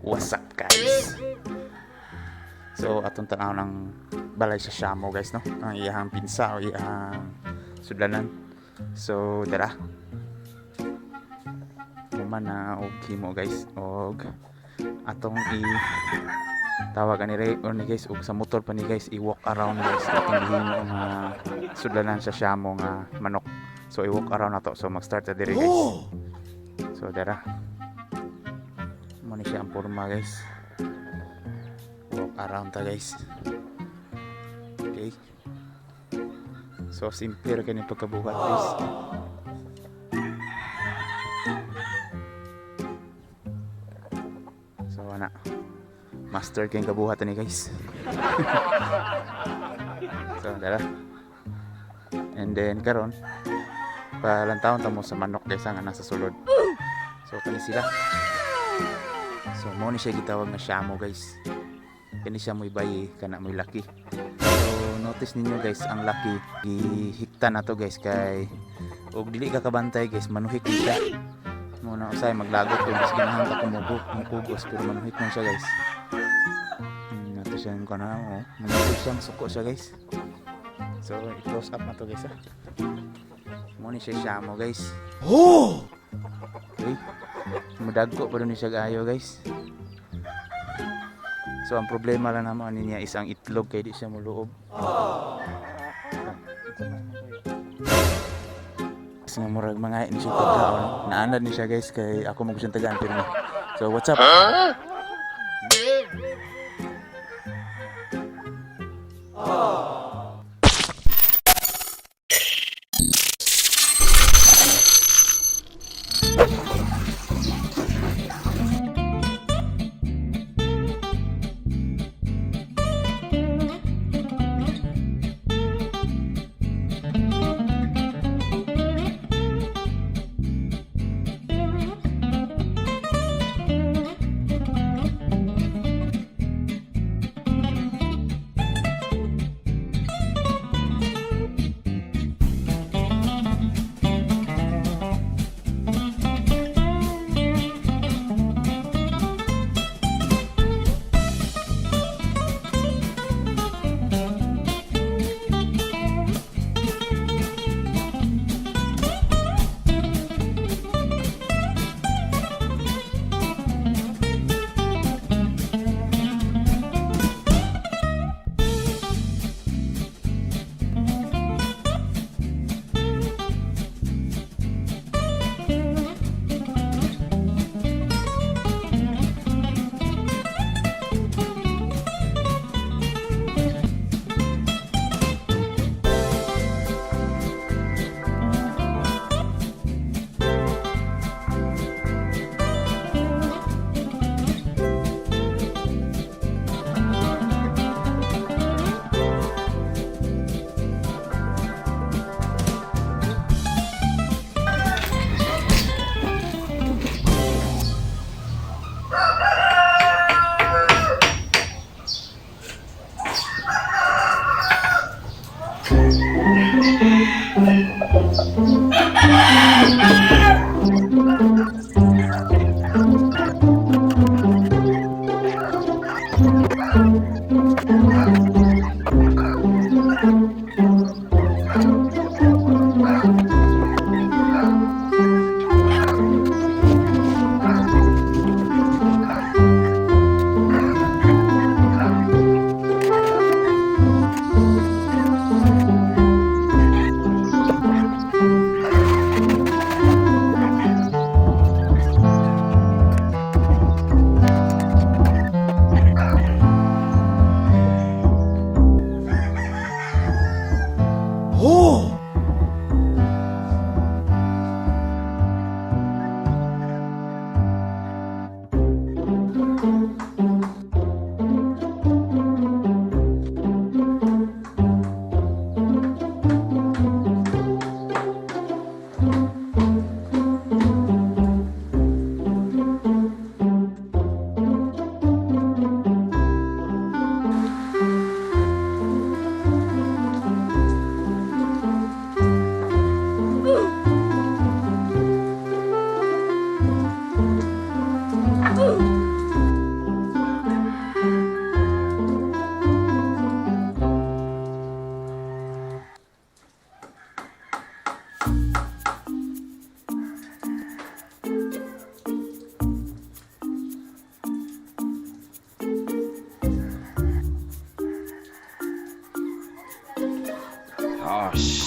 What's up guys? So atong tanaw ng balay sa Shamo guys, no? Ang iyang pinsa o iyang sudlanan. So dara. Kuman na okay mo guys. Og atong tawagan ni Ray or ni guys og sa motor pa ni guys i-walk around guys atong gihimo nga sudlanan sa Shamo nga manok. So i-walk around nato. So mag-start ta diri guys. So dara. Muna siya ang forma guys. Walk around ta guys. Okay. So simple ra kini pagkabuhat guys. So ana. Master kayong kabuhatan ni guys. So dala. And then karon palantawon ta mo sa manok guys nga nasa sulod. So kani sila. So mo ni siya gitawag na Shamo guys. Kani siya mo'y bayi kana mo'y laki. So notice ninyo guys ang laki gihikta na to guys kay og dili ka kabantay guys manuhik ni siya. Mo na usay maglagot kung mas ganahan ka kumugos pero manuhik man siya guys. Nato siya yung kana oh. Manuhik siya suko siya guys. So i-close up na to guys ha. Mo ni siya Shamo guys. Oh! Okay. Mudagko pa rin siya gayo guys. So ang problema lang naman niya is ang itlog kaya di siya muloob. Kasi nga murag mga ni siya pagkaon. Naanad ni siya guys kay ako mo siyang tagaan pero so what's up?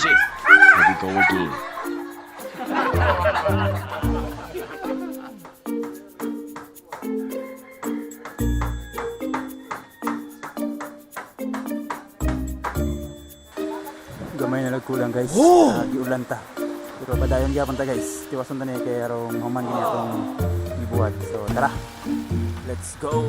shit. Here we go again. Gamay na nagkulang guys. Giulan ta. Pero padayon gyapon ta guys. Tiwason ta ni kay arong human gini atong ibuhat. So tara. Let's go.